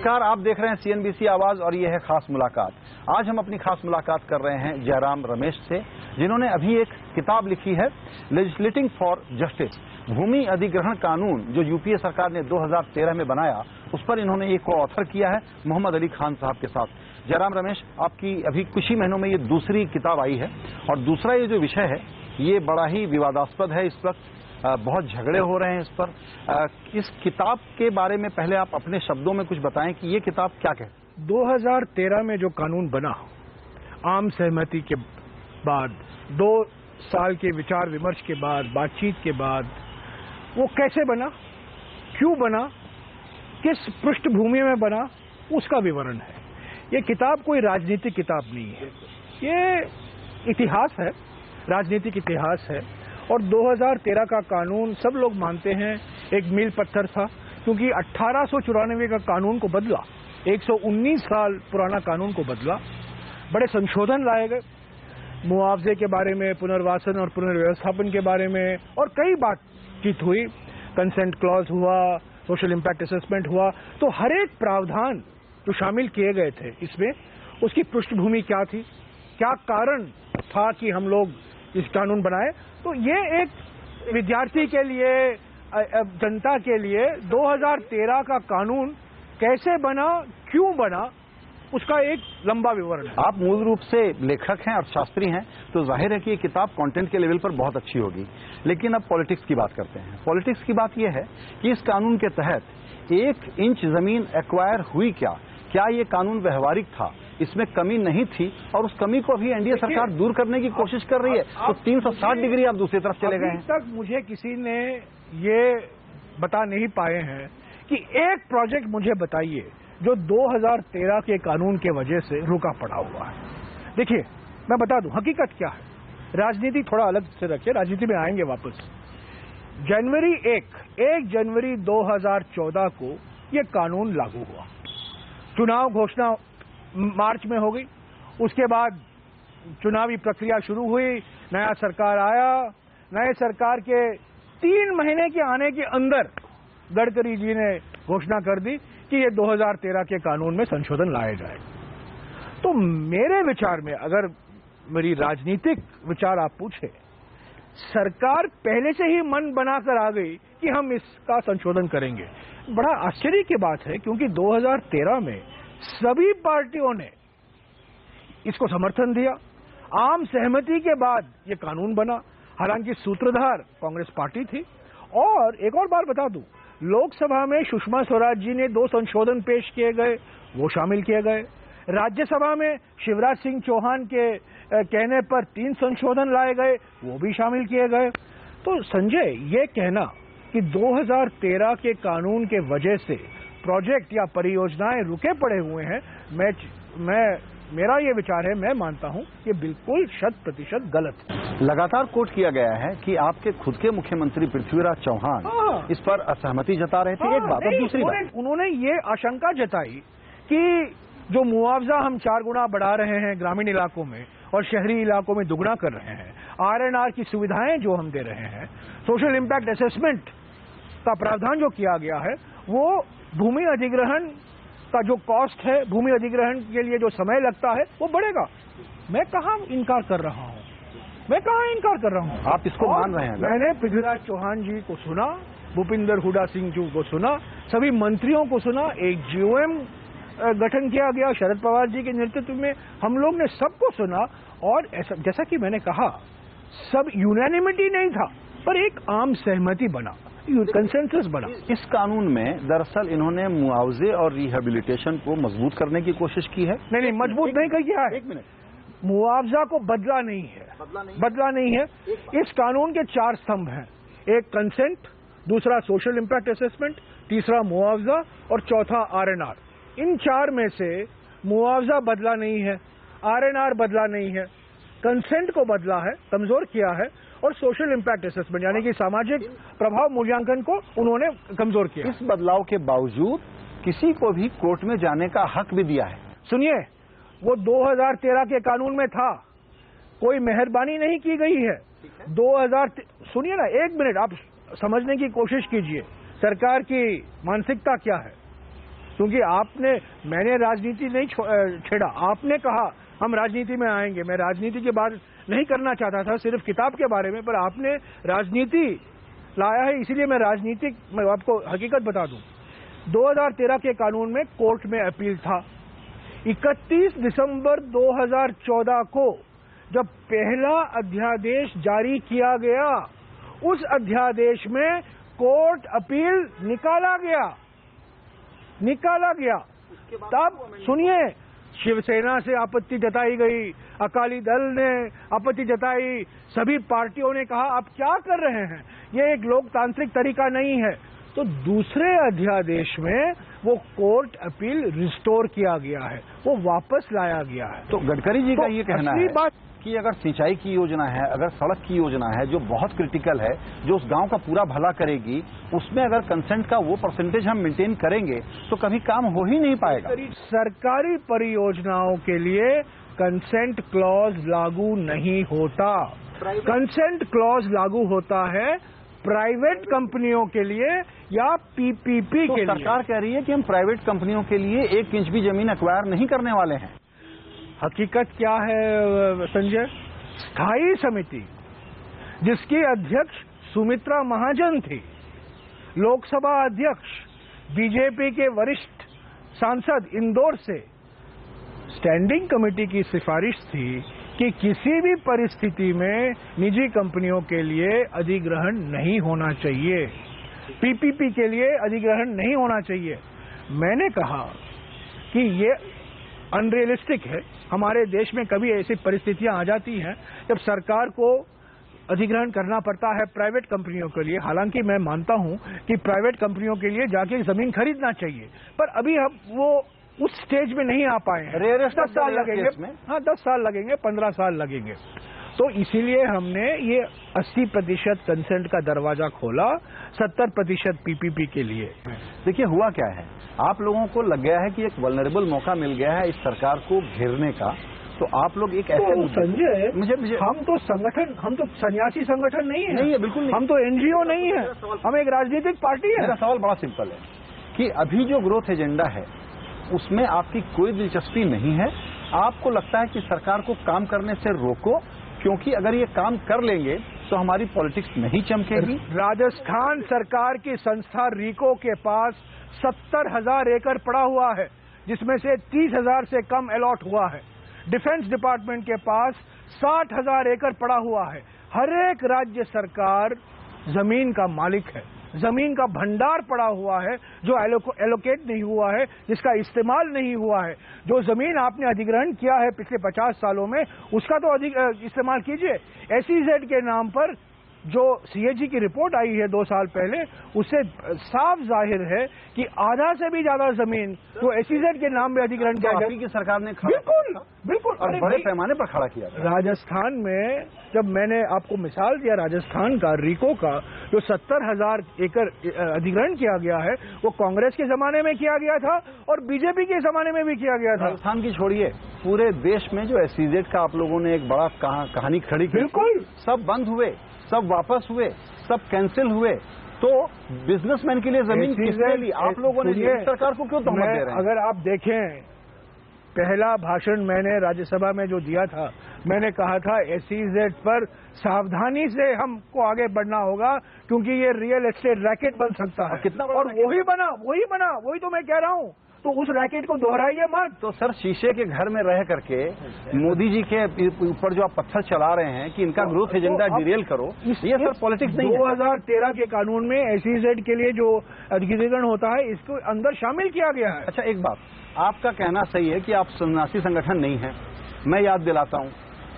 नमस्कार, आप देख रहे हैं CNBC आवाज और ये है खास मुलाकात। आज हम अपनी खास मुलाकात कर रहे हैं जयराम रमेश से, जिन्होंने अभी एक किताब लिखी है लेजिस्लेटिंग फॉर जस्टिस। भूमि अधिग्रहण कानून जो यूपीए सरकार ने 2013 में बनाया, उस पर इन्होंने एक ऑथर किया है मोहम्मद अली खान साहब के साथ। जयराम रमेश, आपकी अभी कुछ ही महीनों में ये दूसरी किताब आई है और दूसरा ये जो विषय है ये बड़ा ही विवादास्पद है। इस वक्त बहुत झगड़े हो रहे हैं इस पर। इस किताब के बारे में पहले आप अपने शब्दों में कुछ बताएं कि ये किताब क्या कहती है। 2013 में जो कानून बना, आम सहमति के बाद, 2 साल के विचार विमर्श के बाद, बातचीत के बाद, वो कैसे बना, क्यों बना, किस पृष्ठभूमि में बना, उसका विवरण है। ये किताब कोई राजनीतिक किताब नहीं है, ये इतिहास है, राजनीतिक इतिहास है। और 2013 का कानून सब लोग मानते हैं एक मील पत्थर था, क्योंकि 1894 का कानून को बदला, 119 साल पुराना कानून को बदला। बड़े संशोधन लाए गए मुआवजे के बारे में, पुनर्वासन और पुनर्व्यवस्थापन के बारे में, और कई बातचीत हुई। कंसेंट क्लॉज हुआ, सोशल इम्पैक्ट असेसमेंट हुआ। तो हर एक प्रावधान जो शामिल किए गए थे इसमें, उसकी पृष्ठभूमि क्या थी, क्या कारण था कि हम लोग इस कानून बनाए। तो ये एक विद्यार्थी के लिए, जनता के लिए 2013 का कानून कैसे बना, क्यों बना, उसका एक लंबा विवरण है। आप मूल रूप से लेखक हैं, अर्थशास्त्री हैं, तो जाहिर है कि ये किताब कंटेंट के लेवल पर बहुत अच्छी होगी। लेकिन अब पॉलिटिक्स की बात करते हैं। पॉलिटिक्स की बात यह है कि इस कानून के तहत 1 इंच जमीन एक्वायर हुई क्या ये कानून व्यवहारिक था, इसमें कमी नहीं थी, और उस कमी को अभी एनडीए सरकार दूर करने की कोशिश कर रही है। तो 360 डिग्री आप दूसरी तरफ चले गए हैं। अभी तक मुझे किसी ने ये बता नहीं पाए हैं कि एक प्रोजेक्ट मुझे बताइए जो 2013 के कानून के वजह से रुका पड़ा हुआ है। देखिए, मैं बता दूं हकीकत क्या है। राजनीति थोड़ा अलग से रखिए, राजनीति में आएंगे वापस। 1 जनवरी 2014 को ये कानून लागू हुआ। चुनाव घोषणा मार्च में हो गई। उसके बाद चुनावी प्रक्रिया शुरू हुई, नया सरकार आया। नए सरकार के 3 महीने के आने के अंदर गडकरी जी ने घोषणा कर दी कि ये 2013 के कानून में संशोधन लाए जाए। तो मेरे विचार में, अगर मेरी राजनीतिक विचार आप पूछे, सरकार पहले से ही मन बनाकर आ गई कि हम इसका संशोधन करेंगे। बड़ा आश्चर्य की बात है, क्योंकि 2013 में सभी पार्टियों ने इसको समर्थन दिया। आम सहमति के बाद ये कानून बना। हालांकि सूत्रधार कांग्रेस पार्टी थी। और एक और बात बता दूं, लोकसभा में सुषमा स्वराज जी ने 2 संशोधन पेश किए गए, वो शामिल किए गए। राज्यसभा में शिवराज सिंह चौहान के कहने पर 3 संशोधन लाए गए, वो भी शामिल किए गए। तो संजय, ये कहना कि 2013 के कानून के वजह से प्रोजेक्ट या परियोजनाएं रुके पड़े हुए हैं, मेरा ये विचार है, मैं मानता हूं ये बिल्कुल 100% गलत है। लगातार कोट किया गया है कि आपके खुद के मुख्यमंत्री पृथ्वीराज चौहान इस पर असहमति जता रहे थे। एक बात। और दूसरी बात, उन्होंने ये आशंका जताई कि जो मुआवजा हम 4 गुना बढ़ा रहे हैं ग्रामीण इलाकों में और शहरी इलाकों में दुगना कर रहे हैं, RNR की सुविधाएं जो हम दे रहे हैं, सोशल इम्पैक्ट असेसमेंट का प्रावधान जो किया गया है, वो भूमि अधिग्रहण का जो कॉस्ट है, भूमि अधिग्रहण के लिए जो समय लगता है, वो बढ़ेगा। मैं कहाँ इनकार कर रहा हूँ, आप इसको मान रहे हैं। मैंने पृथ्वीराज चौहान जी को सुना, भूपिंदर हुडा सिंह जी को सुना, सभी मंत्रियों को सुना, एक GOM गठन किया गया शरद पवार जी के नेतृत्व में। हम लोग ने सबको सुना, और ऐसा, जैसा कि मैंने कहा, सब यूनानिमिटी नहीं था, पर एक आम सहमति बना, कंसेंसस बना। इस कानून में दरअसल इन्होंने मुआवजे और रिहेबिलिटेशन को मजबूत करने की कोशिश की है। नहीं, मजबूत नहीं किया है। 1 मिनट, मुआवजा को बदला नहीं है। इस कानून के 4 स्तंभ हैं। एक कंसेंट, दूसरा सोशल इम्पैक्ट असेसमेंट, तीसरा मुआवजा और चौथा RNR। इन 4 में से मुआवजा बदला नहीं है, RNR बदला नहीं है, कंसेंट को बदला है, कमजोर किया है, और सोशल इम्पैक्ट असेसमेंट यानी कि सामाजिक प्रभाव मूल्यांकन को उन्होंने कमजोर किया। इस बदलाव के बावजूद किसी को भी कोर्ट में जाने का हक भी दिया है। सुनिए, वो 2013 के कानून में था, कोई मेहरबानी नहीं की गई है। 2000, सुनिए ना, 1 मिनट, आप समझने की कोशिश कीजिए सरकार की मानसिकता क्या है। क्योंकि मैंने राजनीति नहीं छेड़ा, आपने कहा हम राजनीति में आएंगे। मैं राजनीति की बात नहीं करना चाहता था, सिर्फ किताब के बारे में, पर आपने राजनीति लाया है, इसीलिए मैं आपको हकीकत बता दूं। 2013 के कानून में कोर्ट में अपील था। 31 दिसंबर 2014 को जब पहला अध्यादेश जारी किया गया, उस अध्यादेश में कोर्ट अपील निकाला गया। तब सुनिए, शिवसेना से आपत्ति जताई गई, अकाली दल ने आपत्ति जताई, सभी पार्टियों ने कहा आप क्या कर रहे हैं, ये एक लोकतांत्रिक तरीका नहीं है। तो दूसरे अध्यादेश में वो कोर्ट अपील रिस्टोर किया गया है, वो वापस लाया गया है। तो गडकरी जी का ये कहना है बात कि अगर सिंचाई की योजना है, अगर सड़क की योजना है जो बहुत क्रिटिकल है, जो उस गांव का पूरा भला करेगी, उसमें अगर कंसेंट का वो परसेंटेज हम मेंटेन करेंगे तो कभी काम हो ही नहीं पाएगा। सरकारी परियोजनाओं के लिए कंसेंट क्लॉज लागू नहीं होता। कंसेंट क्लॉज लागू होता है प्राइवेट कंपनियों के लिए या पीपीपी के लिए। सरकार कह रही है कि हम प्राइवेट कंपनियों के लिए 1 इंच भी जमीन एक्वायर नहीं करने वाले हैं। हकीकत क्या है संजय? स्थायी समिति जिसकी अध्यक्ष सुमित्रा महाजन थी, लोकसभा अध्यक्ष, बीजेपी के वरिष्ठ सांसद इंदौर से, स्टैंडिंग कमेटी की सिफारिश थी कि किसी भी परिस्थिति में निजी कंपनियों के लिए अधिग्रहण नहीं होना चाहिए, पीपीपी के लिए अधिग्रहण नहीं होना चाहिए। मैंने कहा कि ये अनरियलिस्टिक है। हमारे देश में कभी ऐसी परिस्थितियां आ जाती हैं जब सरकार को अधिग्रहण करना पड़ता है प्राइवेट कंपनियों के लिए। हालांकि मैं मानता हूं कि प्राइवेट कंपनियों के लिए जाके जमीन खरीदना चाहिए, पर अभी हम वो उस स्टेज में नहीं आ पाए हैं। 10 साल लगेंगे, 10 साल लगेंगे, 15 साल लगेंगे। तो इसीलिए हमने ये 80% कंसेंट का दरवाजा खोला, 70% पीपीपी के लिए। देखिए हुआ क्या है, आप लोगों को लग गया है कि एक वल्नरेबल मौका मिल गया है इस सरकार को घेरने का, तो आप लोग एक ऐसे संजय, मुझे हम तो सन्यासी संगठन नहीं है। नहीं है, बिल्कुल नहीं। हम तो एनजीओ नहीं है, हम एक राजनीतिक पार्टी है। मेरा सवाल बड़ा सिंपल है कि अभी जो ग्रोथ एजेंडा है उसमें आपकी कोई दिलचस्पी नहीं है। आपको लगता है कि सरकार को काम करने से रोको, क्योंकि अगर ये काम कर लेंगे तो हमारी पॉलिटिक्स नहीं चमकेगी। राजस्थान सरकार की संस्था रीको के पास 70,000 एकड़ पड़ा हुआ है, जिसमें से 30,000 से कम अलॉट हुआ है। डिफेंस डिपार्टमेंट के पास 60,000 एकड़ पड़ा हुआ है। हर एक राज्य सरकार जमीन का मालिक है, जमीन का भंडार पड़ा हुआ है जो एलोकेट नहीं हुआ है, जिसका इस्तेमाल नहीं हुआ है। जो जमीन आपने अधिग्रहण किया है पिछले 50 सालों में, उसका तो इस्तेमाल कीजिए। SEZ के नाम पर जो CAG की रिपोर्ट आई है 2 साल पहले, उससे साफ जाहिर है कि आधा से भी ज्यादा जमीन तो SEZ के नाम में अधिग्रहण किया गया। की सरकार ने बिल्कुल और बड़े पैमाने पर खड़ा किया। राजस्थान में जब मैंने आपको मिसाल दिया राजस्थान का, रीको का, जो 70,000 एकड़ अधिग्रहण किया गया है, वो कांग्रेस के जमाने में किया गया था और बीजेपी के जमाने में भी किया गया था। राजस्थान की छोड़िए, पूरे देश में जो SEZ का आप लोगों ने एक बड़ा कहानी खड़ी की, बिल्कुल सब बंद हुए, सब वापस हुए, सब कैंसिल हुए। तो बिजनेसमैन के लिए जमीन किसने ली? आप लोगों ने सरकार को क्यों तहमत दे रहे हैं? अगर आप देखें, पहला भाषण मैंने राज्यसभा में जो दिया था, मैंने कहा था SEZ पर सावधानी से हमको आगे बढ़ना होगा, क्योंकि ये रियल एस्टेट रैकेट बन सकता है। कितना और वही बना, वही तो मैं कह रहा हूँ। तो उस रैकेट को दोहराइए मत। तो सर, शीशे के घर में रह करके मोदी जी के ऊपर जो आप पत्थर चला रहे हैं कि इनका ग्रोथ एजेंडा डिरेल करो, ये सर पॉलिटिक्स नहीं है। 2013 के कानून में SEZ के लिए जो अधिग्रहण होता है, इसको अंदर शामिल किया गया है। अच्छा, एक बात, आपका कहना सही है कि आप सन्यासी संगठन नहीं है। मैं याद दिलाता हूँ,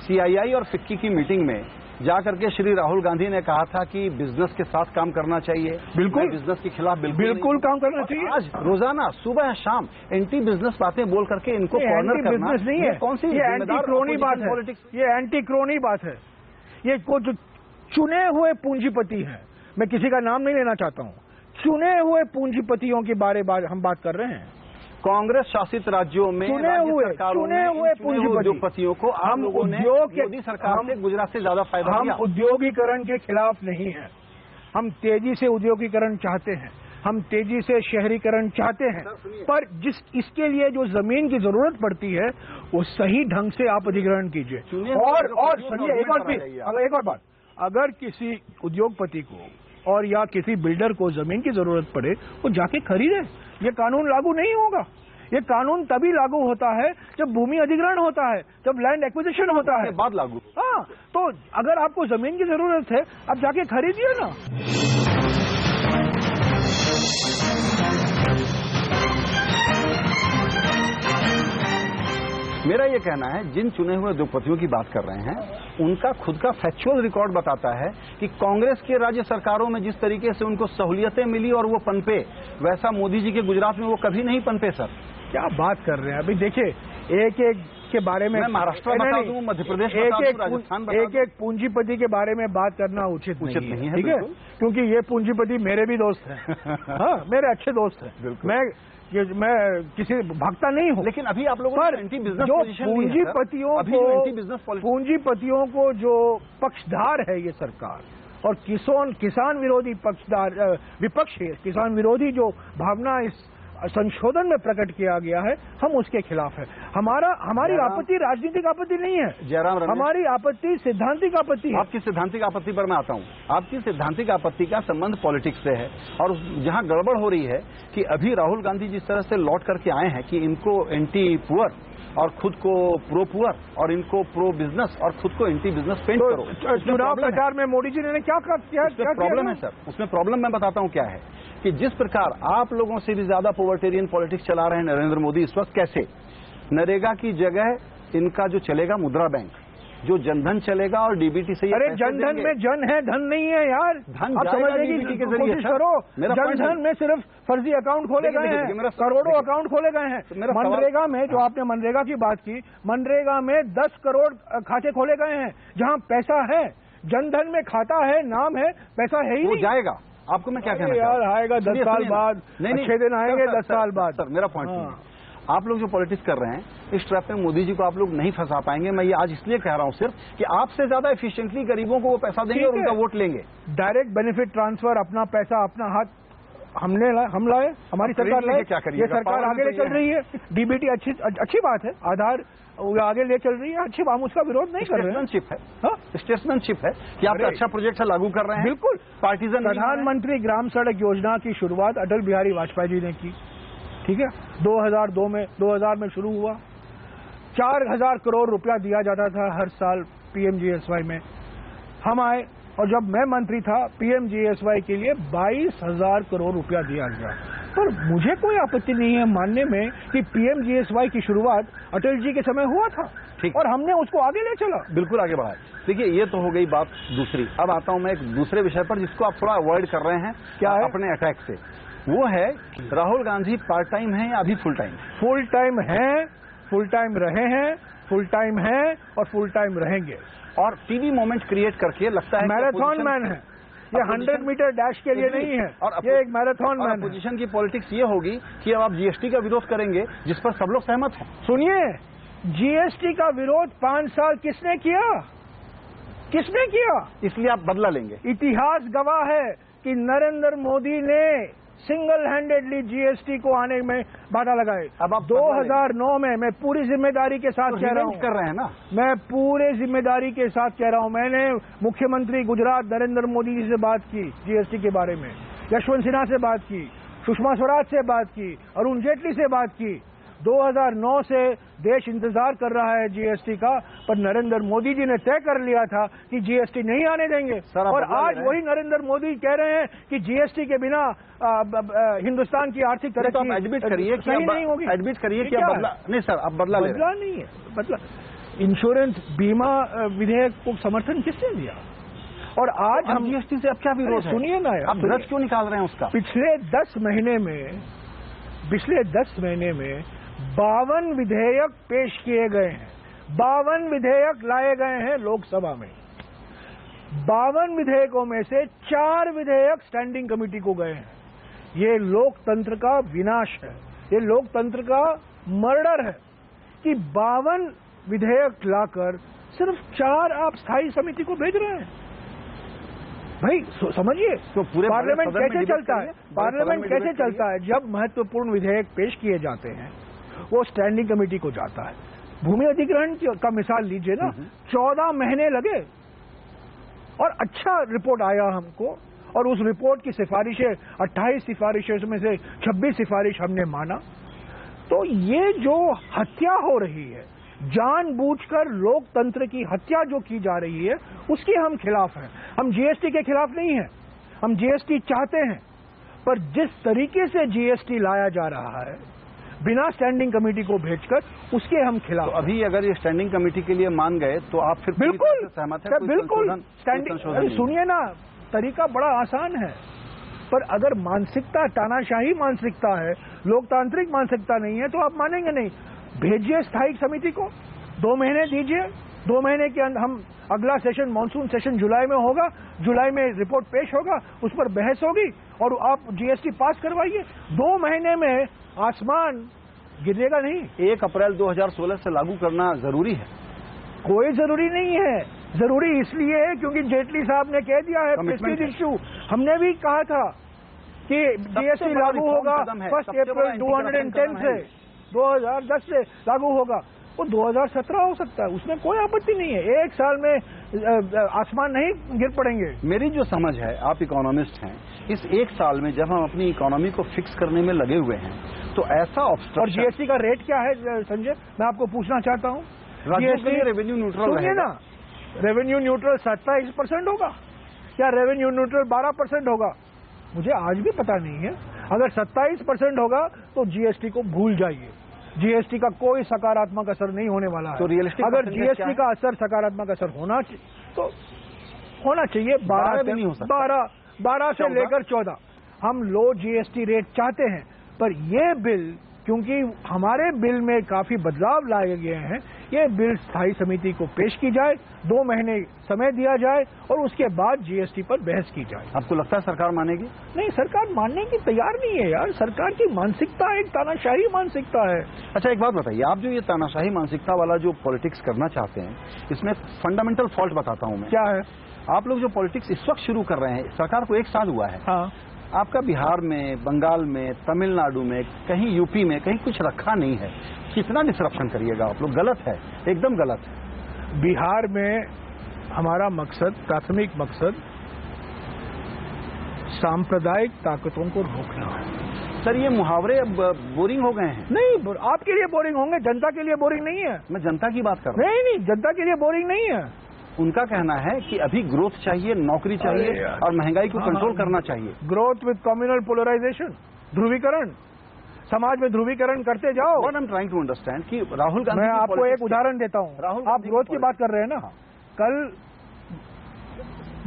CII और फिक्की की मीटिंग में जाकर के श्री राहुल गांधी ने कहा था कि बिजनेस के साथ काम करना चाहिए। बिल्कुल, बिजनेस के खिलाफ बिल्कुल काम करना चाहिए। आज रोजाना सुबह शाम एंटी बिजनेस बातें बोल करके इनको कॉर्नर करना बिजनेस नहीं है। कौन सी एंटी क्रोनी बात है? ये एंटी क्रोनी बात है। ये कुछ चुने हुए पूंजीपति हैं, मैं किसी का नाम नहीं लेना चाहता हूँ, चुने हुए पूंजीपतियों के बारे में हम बात कर रहे हैं। कांग्रेस शासित राज्यों में चुने हुए उद्योगपतियों को आप लोगों ने मोदी सरकार से गुजरात से ज्यादा फायदा दिया। हम उद्योगीकरण के खिलाफ नहीं है, हम तेजी से उद्योगीकरण चाहते हैं। हम तेजी से शहरीकरण चाहते हैं, पर इसके लिए जो जमीन की जरूरत पड़ती है वो सही ढंग से आप अधिग्रहण कीजिए। और सुनिए एक और बात, अगर किसी उद्योगपति को और या किसी बिल्डर को जमीन की जरूरत पड़े वो जाके खरीदे। ये कानून लागू नहीं होगा। ये कानून तभी लागू होता है जब भूमि अधिग्रहण होता है, जब लैंड एक्विजिशन होता है, बाद लागू। हाँ, तो अगर आपको जमीन की जरूरत है आप जाके खरीदिए ना। मेरा ये कहना है, जिन चुने हुए उद्योगपतियों की बात कर रहे हैं उनका खुद का फैक्चुअल रिकॉर्ड बताता है कि कांग्रेस के राज्य सरकारों में जिस तरीके से उनको सहूलियतें मिली और वो पनपे, वैसा मोदी जी के गुजरात में वो कभी नहीं पनपे। सर क्या बात कर रहे हैं? अभी देखिए, एक एक के बारे में मैं महाराष्ट्र बता दूं, मध्य प्रदेश बता दूं, राजस्थान बता दूं। एक एक पूंजीपति के बारे में बात करना उचित नहीं है, ठीक है? क्योंकि ये पूंजीपति मेरे भी दोस्त हैं। हाँ, मेरे अच्छे दोस्त हैं। मैं किसी भागता नहीं हूं, लेकिन अभी आप लोगों ने एंटी बिजनेस जो पूंजीपतियों को जो पक्षधार है ये सरकार और किसान विरोधी पक्षधार विपक्ष है, किसान विरोधी जो भावना इस संशोधन में प्रकट किया गया है, हम उसके खिलाफ है। हमारी आपत्ति राजनीतिक आपत्ति नहीं है जयराम, हमारी आपत्ति सिद्धांतिक आपत्ति है। आपकी सिद्धांतिक आपत्ति पर मैं आता हूं। आपकी सिद्धांतिक आपत्ति का संबंध पॉलिटिक्स से है और जहां गड़बड़ हो रही है कि अभी राहुल गांधी जिस तरह से लौट करके आए हैं कि इनको एंटी पुअर और खुद को प्रो पुअर और इनको प्रो बिजनेस और खुद को एंटी बिजनेस पेंट करो। चुनाव प्रचार में मोदी जी ने क्या प्रॉब्लम है सर? उसमें प्रॉब्लम मैं बताता हूं क्या है कि जिस प्रकार आप लोगों से भी ज्यादा पोवर्टेरियन पॉलिटिक्स चला रहे हैं नरेंद्र मोदी इस वक्त, कैसे नरेगा की जगह इनका जो चलेगा मुद्रा बैंक, जो जनधन चलेगा और डीबीटी से। अरे जनधन में जन है, धन नहीं है यार। धन आप समझने की कोशिश करो। जनधन में सिर्फ फर्जी अकाउंट खोले गए हैं, करोड़ों अकाउंट खोले गए हैं। मनरेगा में, जो आपने मनरेगा की बात की, मनरेगा में 10 करोड़ खाते खोले गए हैं जहां पैसा है। जनधन में खाता है, नाम है, पैसा है ही नहीं। जाएगा। आपको मैं क्या कहना यार, आएगा 10 साल बाद, 6 दिन आएंगे 10 साल बाद। सर मेरा पॉइंट आप लोग जो पॉलिटिक्स कर रहे हैं इस ट्रैप में मोदी जी को आप लोग नहीं फंसा पाएंगे। मैं ये आज इसलिए कह रहा हूं सिर्फ कि आपसे ज्यादा एफिशिएंटली गरीबों को वो पैसा देंगे और उनका वोट लेंगे। डायरेक्ट बेनिफिट ट्रांसफर, अपना पैसा अपना हाथ हम लाए, हमारी सरकार लाए। क्या करिए? ये सरकार आगे ले चल रही है। डीबीटी अच्छी बात है, आधार आगे ले चल रही है, अच्छी, हम उसका विरोध नहीं कर रहे हैं। स्टेट्समैनशिप है कि आप अच्छा प्रोजेक्ट है लागू कर रहे हैं। बिल्कुल। पार्टीजन प्रधानमंत्री ग्राम सड़क योजना की शुरुआत अटल बिहारी वाजपेयी जी ने की, ठीक है? 2000 में शुरू हुआ। 4000 करोड़ रुपया दिया जाता था हर साल पीएमजीएसवाई में। हम आए और जब मैं मंत्री था पीएमजीएसवाई के लिए 22,000 करोड़ रुपया दिया गया। पर मुझे कोई आपत्ति नहीं है मानने में कि पीएमजीएसवाई की शुरुआत अटल जी के समय हुआ था और हमने उसको आगे ले चला, बिल्कुल आगे बढ़ाया। देखिए, ये तो हो गई बात दूसरी। अब आता हूं मैं एक दूसरे विषय पर जिसको आप थोड़ा अवॉइड कर रहे हैं। क्या है? अपने अटैक से। वो है राहुल गांधी पार्ट टाइम है या अभी फुल टाइम? फुल टाइम है, फुल टाइम रहे हैं, फुल टाइम है और फुल टाइम रहेंगे। और टीवी मोमेंट क्रिएट करके लगता है मैराथन मैन है ये, 100 मीटर डैश के लिए नहीं है, और ये एक मैराथन मैन है। अपोजिशन की पॉलिटिक्स ये होगी कि अब आप जीएसटी का विरोध करेंगे जिस पर सब लोग सहमत हैं। सुनिए, जीएसटी का विरोध 5 साल किसने किया? इसलिए आप बदला लेंगे। इतिहास गवाह है कि नरेंद्र मोदी ने सिंगल हैंडेडली जीएसटी को आने में बाधा लगाए। अब आप 2009 में, मैं पूरी जिम्मेदारी के साथ कह रहा हूं, कर रहे हैं ना, मैं पूरे जिम्मेदारी के साथ कह रहा हूं, मैंने मुख्यमंत्री गुजरात नरेंद्र मोदी जी से बात की जीएसटी के बारे में, यशवंत सिन्हा से बात की, सुषमा स्वराज से बात की, अरुण जेटली से बात की। 2009 से देश इंतजार कर रहा है जीएसटी का, पर नरेंद्र मोदी जी ने तय कर लिया था कि जीएसटी नहीं आने देंगे। और आज वही नरेंद्र मोदी कह रहे हैं कि जीएसटी के बिना हिंदुस्तान की आर्थिक तरक्की। तो एडमिट करिए कि नहीं होगी। एडमिट करिए कि बदला नहीं सर, अब बदला नहीं है। बदला इंश्योरेंस बीमा विधेयक को समर्थन किसने दिया? और आज हम जीएसटी से अब क्या विरोध है? सुनिए ना, आप रज क्यों निकाल रहे हैं उसका? पिछले 10 महीने में 52 विधेयक पेश किए गए हैं, 52 विधेयक लाए गए हैं लोकसभा में। 52 विधेयकों में से 4 विधेयक स्टैंडिंग कमेटी को गए हैं। ये लोकतंत्र का विनाश है, ये लोकतंत्र का मर्डर है कि 52 विधेयक लाकर सिर्फ 4 आप स्थायी समिति को भेज रहे हैं। भाई समझिए तो पूरे पार्लियामेंट सदन में कैसे डिबेट चलता है, करिए, पार्लियामेंट सदन में कैसे डिबेट चलता है? जब महत्वपूर्ण विधेयक पेश किए जाते हैं वो स्टैंडिंग कमेटी को जाता है। भूमि अधिग्रहण का मिसाल लीजिए ना, 14 महीने लगे और अच्छा रिपोर्ट आया हमको, और उस रिपोर्ट की सिफारिशें 28 सिफारिशों में से 26 सिफारिश हमने माना। तो ये जो हत्या हो रही है, जानबूझकर लोकतंत्र की हत्या जो की जा रही है, उसके हम खिलाफ हैं। हम जीएसटी के खिलाफ नहीं हैं, हम जीएसटी चाहते हैं, पर जिस तरीके से जीएसटी लाया जा रहा है बिना स्टैंडिंग कमेटी को भेजकर, उसके हम खिलाफ। तो अभी अगर ये स्टैंडिंग कमेटी के लिए मान गए तो आप फिर बिल्कुल सहमत हैं? बिल्कुल स्टैंडिंग। सुनिए ना, तरीका बड़ा आसान है, पर अगर मानसिकता तानाशाही मानसिकता है, लोकतांत्रिक मानसिकता नहीं है, तो आप मानेंगे नहीं। भेजिए स्थायी समिति को, 2 महीने दीजिए, 2 महीने के अंदर हम अगला सेशन, मानसून सेशन जुलाई में होगा, जुलाई में रिपोर्ट पेश होगा, उस पर बहस होगी और आप जीएसटी पास करवाइए। 2 महीने में आसमान गिरेगा नहीं। 1 अप्रैल 2016 से लागू करना जरूरी है? कोई जरूरी नहीं है। जरूरी इसलिए है क्योंकि जेटली साहब ने कह दिया है, प्रेस्टीज इश्यू। हमने भी कहा था कि जीएसटी लागू होगा 1 अप्रैल 2010 से, 2010 से लागू होगा। वो 2017 हो सकता है, उसमें कोई आपत्ति नहीं है। 1 साल में आसमान नहीं गिर पड़ेंगे। मेरी जो समझ है, आप इकोनॉमिस्ट हैं, इस 1 साल में जब हम अपनी इकोनॉमी को फिक्स करने में लगे हुए हैं, तो ऐसा ऑब्स्ट्रक्शन। और जीएसटी का रेट क्या है संजय, मैं आपको पूछना चाहता हूँ। जीएसटी रेवेन्यू न्यूट्रल सुनिए ना, रेवेन्यू न्यूट्रल 27% होगा या रेवेन्यू न्यूट्रल 12% होगा, मुझे आज भी पता नहीं है। अगर 27% होगा तो जीएसटी को भूल जाइए। जीएसटी का कोई सकारात्मक असर नहीं होने वाला है। तो रियलिस्टिक अगर जीएसटी का असर सकारात्मक असर होना तो होना चाहिए 12 से लेकर 14। हम लो जीएसटी रेट चाहते हैं, पर यह बिल, क्योंकि हमारे बिल में काफी बदलाव लाए गए हैं, ये बिल स्थायी समिति को पेश की जाए, 2 महीने समय दिया जाए और उसके बाद जीएसटी पर बहस की जाए। आपको लगता है सरकार मानेगी? नहीं, सरकार मानने की तैयार नहीं है यार। सरकार की मानसिकता एक तानाशाही मानसिकता है। अच्छा, एक बात बताइए, आप जो ये तानाशाही मानसिकता वाला जो पॉलिटिक्स करना चाहते हैं, इसमें फंडामेंटल फॉल्ट बताता हूं मैं। क्या है? आप लोग जो पॉलिटिक्स इस वक्त शुरू कर रहे हैं, सरकार को 1 साल हुआ है। हाँ। आपका बिहार में, बंगाल में, तमिलनाडु में, कहीं यूपी में, कहीं कुछ रखा नहीं है। कितना डिसरप्शन करिएगा आप लोग? गलत है, एकदम गलत है। बिहार में हमारा मकसद, प्राथमिक मकसद सांप्रदायिक ताकतों को रोकना है। सर, ये मुहावरे अब बोरिंग हो गए हैं। नहीं, आपके लिए बोरिंग होंगे, जनता के लिए बोरिंग नहीं है। मैं जनता की बात कर रहा हूं। नहीं, जनता के लिए बोरिंग नहीं है। उनका कहना है कि अभी ग्रोथ चाहिए, नौकरी चाहिए और महंगाई को कंट्रोल करना चाहिए। ग्रोथ विद कम्युनल पोलराइजेशन, ध्रुवीकरण, समाज में ध्रुवीकरण करते जाओ। What I am trying to understand कि राहुल गांधी, मैं आपको एक उदाहरण देता हूं। आप ग्रोथ की बात कर रहे हैं ना। कल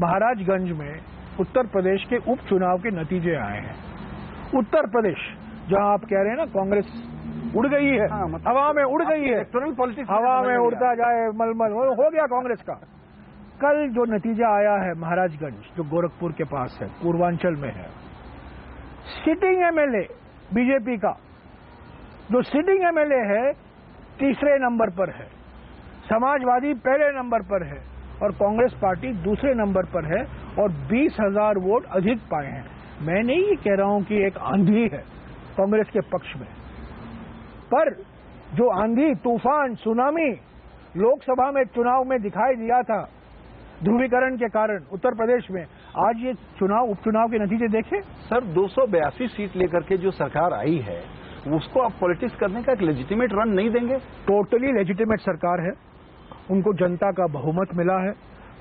महाराजगंज में उत्तर प्रदेश के उपचुनाव के नतीजे आए हैं। उत्तर प्रदेश, जहां आप कह रहे हैं ना कांग्रेस उड़ गई है, हवा में उड़ गई है, हवा में उड़ता जाए मलमल, हो गया कांग्रेस का। कल जो नतीजा आया है महाराजगंज, जो गोरखपुर के पास है, पूर्वांचल में है, सिटिंग एमएलए बीजेपी का, जो सिटिंग एमएलए है, तीसरे नंबर पर है, समाजवादी पहले नंबर पर है और कांग्रेस पार्टी दूसरे नंबर पर है और 20,000 वोट अधिक पाए हैं। मैं नहीं ये कह रहा हूं कि एक आंधी है कांग्रेस के पक्ष में, पर जो आंधी, तूफान, सुनामी लोकसभा में चुनाव में दिखाई दिया था ध्रुवीकरण के कारण उत्तर प्रदेश में, आज ये चुनाव, उपचुनाव के नतीजे देखे। सर, 282 सीट लेकर के जो सरकार आई है, उसको आप पॉलिटिक्स करने का एक लेजिटिमेट रन नहीं देंगे? टोटली लेजिटिमेट सरकार है, उनको जनता का बहुमत मिला है,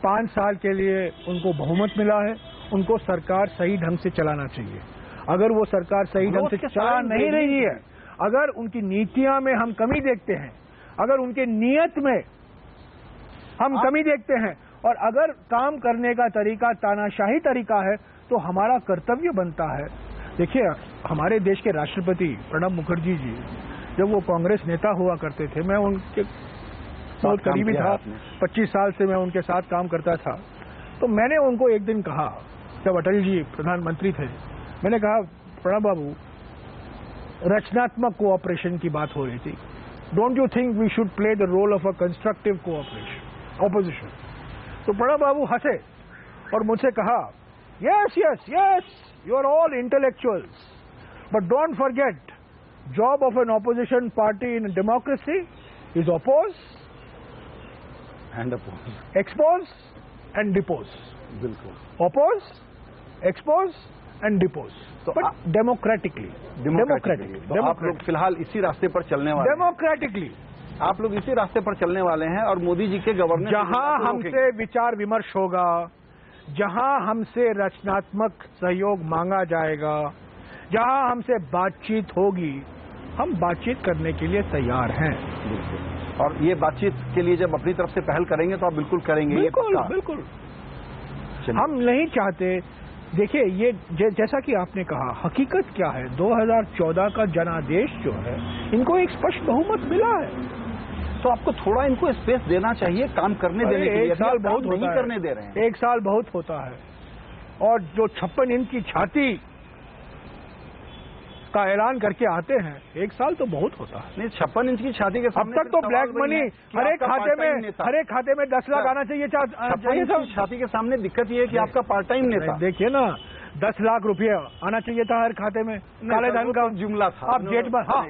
5 साल के लिए उनको बहुमत मिला है, उनको सरकार सही ढंग से चलाना चाहिए। अगर वो सरकार सही ढंग से चला नहीं रही है, अगर उनकी नीतियां में हम कमी देखते हैं, अगर उनके नियत में हम कमी देखते हैं और अगर काम करने का तरीका तानाशाही तरीका है, तो हमारा कर्तव्य बनता है। देखिए, हमारे देश के राष्ट्रपति प्रणब मुखर्जी जी, जब वो कांग्रेस नेता हुआ करते थे, मैं उनके बहुत करीबी था, 25 साल से मैं उनके साथ काम करता था। तो मैंने उनको एक दिन कहा, जब अटल जी प्रधानमंत्री थे, मैंने कहा, प्रणब बाबू, रचनात्मक कोऑपरेशन की बात हो रही थी, don't you think we should play the role of a constructive cooperation, opposition? तो प्रणब बाबू हंसे और मुझसे कहा Yes, yes, yes. You are all intellectuals. But don't forget, job of an opposition party in a democracy is oppose, and oppose, expose, and depose. बिल्कुल, Oppose, expose, and depose. तो But democratically. तो आप लोग फिलहाल इसी रास्ते पर चलने वाले हैं। Democratically. आप लोग इसी रास्ते पर चलने वाले हैं और मोदी जी के गवर्नेंस जहां हमसे विचार विमर्श होगा, जहां हमसे रचनात्मक सहयोग मांगा जाएगा, जहां हमसे बातचीत होगी, हम बातचीत करने के लिए तैयार हैं। बिल्कुल। और ये बातचीत के लिए जब अपनी तरफ से पहल करेंगे तो आप बिल्कुल करेंगे। बिल्कुल, बिल्कुल। हम नहीं चाहते, देखिए ये जैसा कि आपने कहा, हकीकत क्या है, 2014 का जनादेश जो है, इनको एक स्पष्ट बहुमत मिला है। तो आपको थोड़ा इनको स्पेस देना चाहिए काम करने देने के लिए। एक साल बहुत नहीं करने दे रहे हैं। एक साल बहुत होता है। और जो 56 इंच की छाती का ऐलान करके आते हैं, एक साल तो बहुत होता है। नहीं, 56 इंच की छाती के अब तक तो ब्लैक मनी हर एक खाते में 10 लाख आना चाहिए। 56 इंच की छाती के सामने दिक्कत ये है कि आपका पार्ट टाइम नेता, देखिए ना, 10 लाख रुपया आना चाहिए था हर खाते में, काले धन का जुमला था। आप जेट पर, हाँ,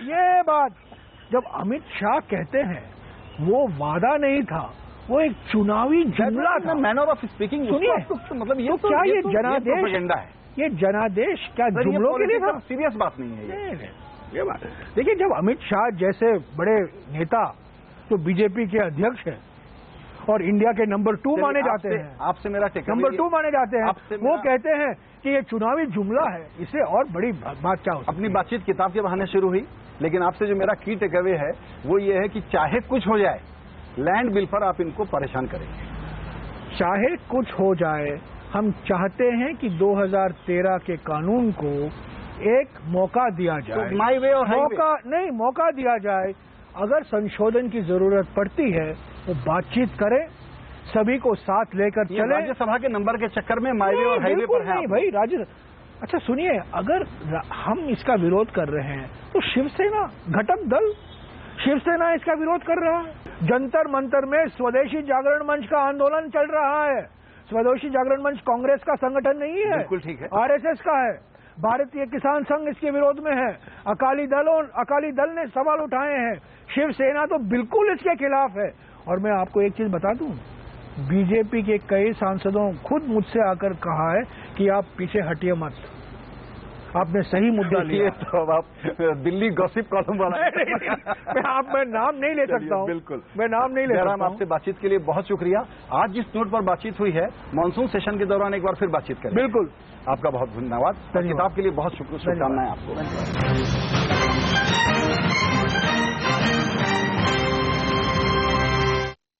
ये बात जब अमित शाह कहते हैं वो वादा नहीं था, वो एक चुनावी जुमला था। Manner of speaking. सुनिए, मतलब ये क्या ये जनादेश प्रोपेगेंडा है? ये जनादेश क्या जुमलों के लिए था? सीरियस बात नहीं है ये बात। देखिए, जब अमित शाह जैसे बड़े नेता जो बीजेपी के अध्यक्ष हैं और इंडिया के नंबर 2 माने जाते हैं, आपसे मेरा नंबर 2 माने जाते हैं, वो कहते हैं कि ये चुनावी जुमला है, इससे और बड़ी बात क्या हो? अपनी बातचीत किताब के बहाने शुरू हुई, लेकिन आपसे जो मेरा की टेक अवे है वो ये है कि चाहे कुछ हो जाए, लैंड बिल पर आप इनको परेशान करेंगे। चाहे कुछ हो जाए, हम चाहते हैं कि 2013 के कानून को एक मौका दिया जाए। तो माई वे और मौका दिया जाए। अगर संशोधन की जरूरत पड़ती है तो बातचीत करें, सभी को साथ लेकर चले। राज्यसभा के नंबर के चक्कर में माई वे और हाईवे पर है भाई। अच्छा सुनिए, अगर हम इसका विरोध कर रहे हैं तो शिवसेना घटक दल शिवसेना इसका विरोध कर रहा है। जंतर मंतर में स्वदेशी जागरण मंच का आंदोलन चल रहा है। स्वदेशी जागरण मंच कांग्रेस का संगठन नहीं है, बिल्कुल ठीक है, आरएसएस का है। भारतीय किसान संघ इसके विरोध में है। अकाली दल ने सवाल उठाए हैं। शिवसेना तो बिल्कुल इसके खिलाफ है। और मैं आपको एक चीज बता दूं, बीजेपी के कई सांसदों खुद मुझसे आकर कहा है कि आप पीछे हटिए मत, आपने सही मुद्दा लिया। तो अब आप दिल्ली गॉसिप कॉलम वाला मैं नाम नहीं ले सकता हूं। बिल्कुल, मैं नाम नहीं ले सकता हूं। आपसे बातचीत के लिए बहुत शुक्रिया। आज जिस नोट पर बातचीत हुई है, मानसून सेशन के दौरान एक बार फिर बातचीत करें। बिल्कुल, आपका बहुत धन्यवाद। किताब के लिए बहुत शुभकामनाएं आपको।